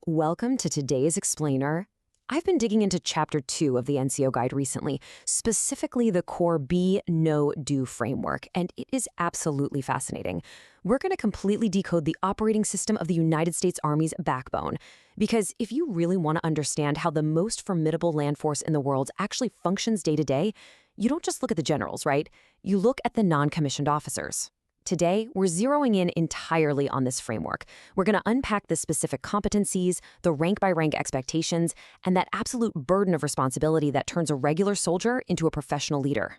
Welcome to today's explainer. I've been digging into Chapter 2 of the NCO Guide recently, specifically the core Be, Know, Do framework, and it is absolutely fascinating. We're going to completely decode the operating system of the United States Army's backbone, because if you really want to understand how the most formidable land force in the world actually functions day to day, you don't just look at the generals, right? You look at the non-commissioned officers. Today, we're zeroing in entirely on this framework. We're going to unpack the specific competencies, the rank-by-rank expectations, and that absolute burden of responsibility that turns a regular soldier into a professional leader.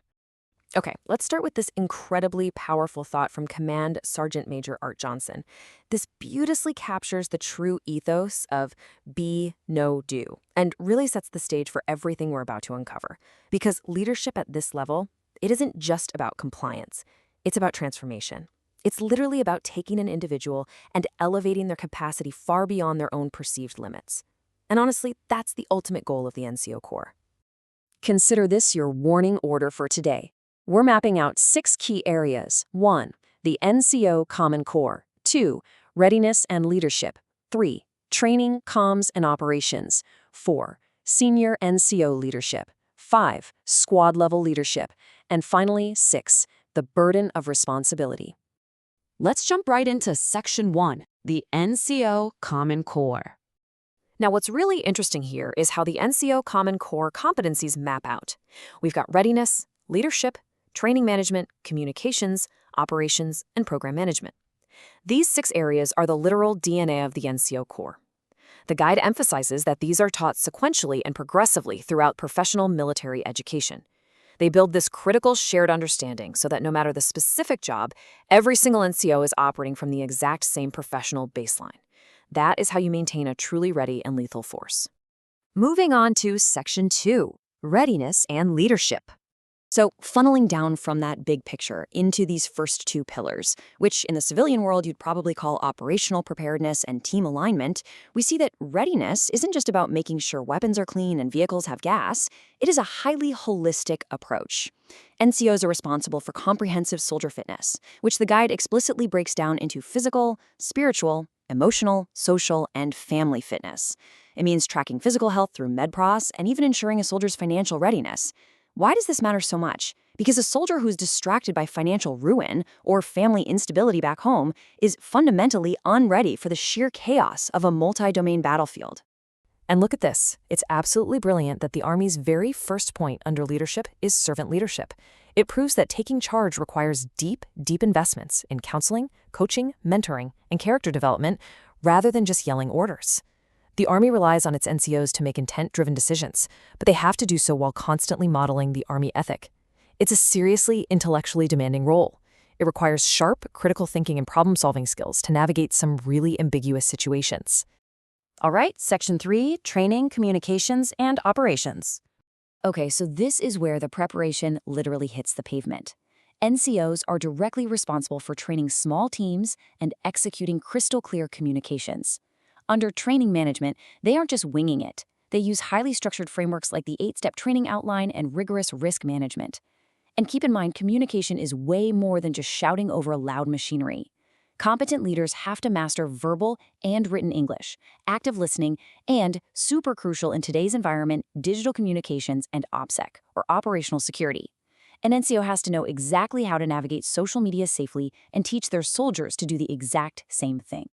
Okay, let's start with this incredibly powerful thought from Command Sergeant Major Art Johnson. This beautifully captures the true ethos of Be, Know, Do, and really sets the stage for everything we're about to uncover. Because leadership at this level, it isn't just about compliance. It's about transformation. It's literally about taking an individual and elevating their capacity far beyond their own perceived limits. And honestly, that's the ultimate goal of the NCO Corps. Consider this your warning order for today. We're mapping out 6 key areas. 1. The NCO Common Core. 2. Readiness and leadership. 3. Training, comms, and operations. 4. Senior NCO leadership. 5. Squad-level leadership. And finally, 6. The burden of responsibility. Let's jump right into Section 1, the NCO Common Core. Now, what's really interesting here is how the NCO Common Core competencies map out. We've got readiness, leadership, training management, communications, operations, and program management. These 6 areas are the literal DNA of the NCO Corps. The guide emphasizes that these are taught sequentially and progressively throughout professional military education. They build this critical shared understanding so that no matter the specific job, every single NCO is operating from the exact same professional baseline. That is how you maintain a truly ready and lethal force. Moving on to Section 2, Readiness and Leadership. So, funneling down from that big picture into these first 2 pillars, which in the civilian world you'd probably call operational preparedness and team alignment, we see that readiness isn't just about making sure weapons are clean and vehicles have gas. It is a highly holistic approach. NCOs are responsible for comprehensive soldier fitness, which the guide explicitly breaks down into physical, spiritual, emotional, social, and family fitness. It means tracking physical health through MedPros and even ensuring a soldier's financial readiness. Why does this matter so much? Because a soldier who's distracted by financial ruin or family instability back home is fundamentally unready for the sheer chaos of a multi-domain battlefield. And look at this. It's absolutely brilliant that the Army's very first point under leadership is servant leadership. It proves that taking charge requires deep investments in counseling, coaching, mentoring, and character development rather than just yelling orders. The Army relies on its NCOs to make intent-driven decisions, but they have to do so while constantly modeling the Army ethic. It's a seriously intellectually demanding role. It requires sharp, critical thinking and problem-solving skills to navigate some really ambiguous situations. All right, Section 3, Training, Communications, and Operations. Okay, so this is where the preparation literally hits the pavement. NCOs are directly responsible for training small teams and executing crystal-clear communications. Under training management, they aren't just winging it. They use highly structured frameworks like the 8-step training outline and rigorous risk management. And keep in mind, communication is way more than just shouting over loud machinery. Competent leaders have to master verbal and written English, active listening, and, super crucial in today's environment, digital communications and OPSEC, or operational security. An NCO has to know exactly how to navigate social media safely and teach their soldiers to do the exact same thing.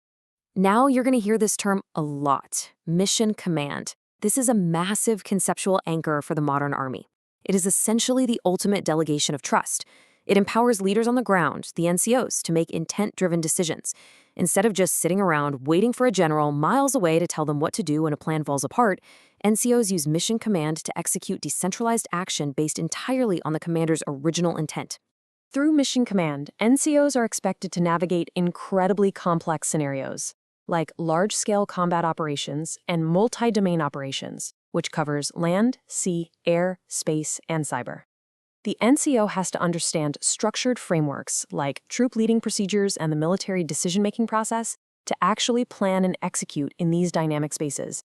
Now you're going to hear this term a lot, mission command. This is a massive conceptual anchor for the modern Army. It is essentially the ultimate delegation of trust. It empowers leaders on the ground, the NCOs, to make intent-driven decisions. Instead of just sitting around waiting for a general miles away to tell them what to do when a plan falls apart, NCOs use mission command to execute decentralized action based entirely on the commander's original intent. Through mission command, NCOs are expected to navigate incredibly complex scenarios, like large-scale combat operations and multi-domain operations, which covers land, sea, air, space, and cyber. The NCO has to understand structured frameworks like troop leading procedures and the military decision-making process to actually plan and execute in these dynamic spaces.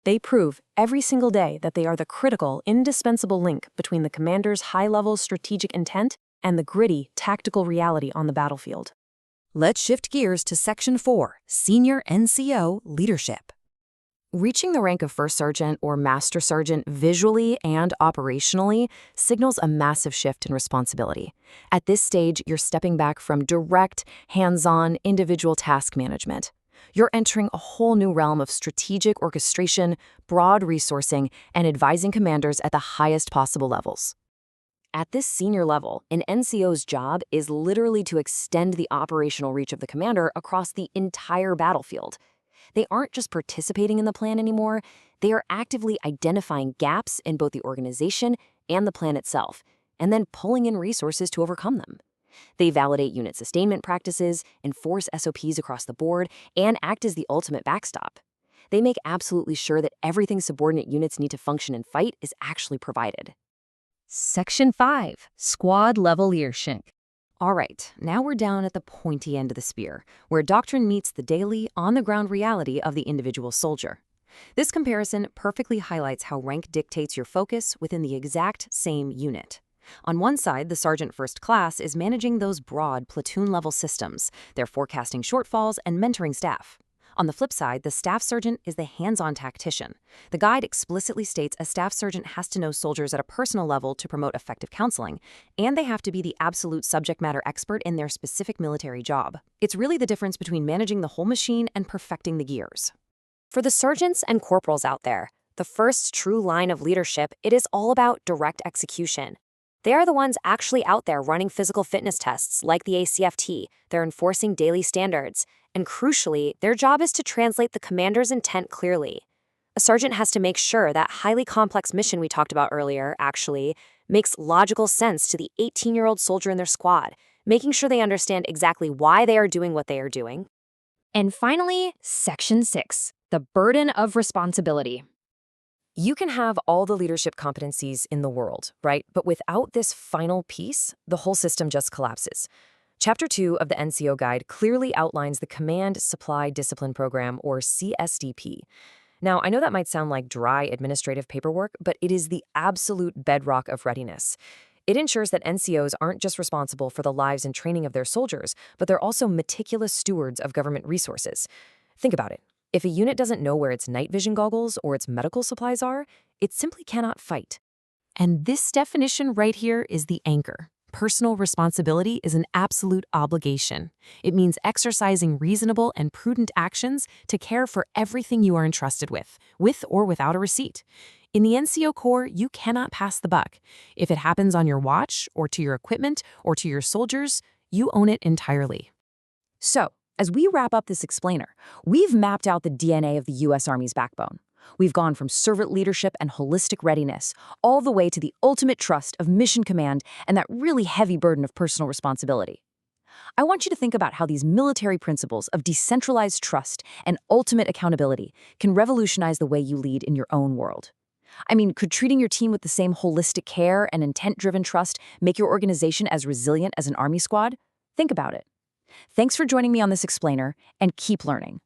They prove every single day that they are the critical, indispensable link between the commander's high-level strategic intent and the gritty, tactical reality on the battlefield. Let's shift gears to Section 4, Senior NCO Leadership. Reaching the rank of first sergeant or master sergeant visually and operationally signals a massive shift in responsibility. At this stage, you're stepping back from direct, hands-on, individual task management. You're entering a whole new realm of strategic orchestration, broad resourcing, and advising commanders at the highest possible levels. At this senior level, an NCO's job is literally to extend the operational reach of the commander across the entire battlefield. They aren't just participating in the plan anymore, they are actively identifying gaps in both the organization and the plan itself, and then pulling in resources to overcome them. They validate unit sustainment practices, enforce SOPs across the board, and act as the ultimate backstop. They make absolutely sure that everything subordinate units need to function and fight is actually provided. Section 5. Squad-level leadership. All right, now we're down at the pointy end of the spear, where doctrine meets the daily, on-the-ground reality of the individual soldier. This comparison perfectly highlights how rank dictates your focus within the exact same unit. On one side, the sergeant first class is managing those broad platoon-level systems. They're forecasting shortfalls and mentoring staff. On the flip side, the staff sergeant is the hands-on tactician. The guide explicitly states a staff sergeant has to know soldiers at a personal level to promote effective counseling, and they have to be the absolute subject matter expert in their specific military job. It's really the difference between managing the whole machine and perfecting the gears. For the sergeants and corporals out there, the first true line of leadership, it is all about direct execution. They are the ones actually out there running physical fitness tests like the ACFT. They're enforcing daily standards. And crucially, their job is to translate the commander's intent clearly. A sergeant has to make sure that highly complex mission we talked about earlier, actually, makes logical sense to the 18-year-old soldier in their squad, making sure they understand exactly why they are doing what they are doing. And finally, Section 6. The burden of responsibility. You can have all the leadership competencies in the world, right? But without this final piece, the whole system just collapses. Chapter 2 of the NCO Guide clearly outlines the Command Supply Discipline Program, or CSDP. Now, I know that might sound like dry administrative paperwork, but it is the absolute bedrock of readiness. It ensures that NCOs aren't just responsible for the lives and training of their soldiers, but they're also meticulous stewards of government resources. Think about it. If a unit doesn't know where its night vision goggles or its medical supplies are, it simply cannot fight. And this definition right here is the anchor. Personal responsibility is an absolute obligation. It means exercising reasonable and prudent actions to care for everything you are entrusted with or without a receipt. In the NCO Corps, you cannot pass the buck. If it happens on your watch, or to your equipment, or to your soldiers, you own it entirely. So, as we wrap up this explainer, we've mapped out the DNA of the U.S. Army's backbone. We've gone from servant leadership and holistic readiness all the way to the ultimate trust of mission command and that really heavy burden of personal responsibility. I want you to think about how these military principles of decentralized trust and ultimate accountability can revolutionize the way you lead in your own world. I mean, could treating your team with the same holistic care and intent-driven trust make your organization as resilient as an Army squad? Think about it. Thanks for joining me on this explainer, and keep learning.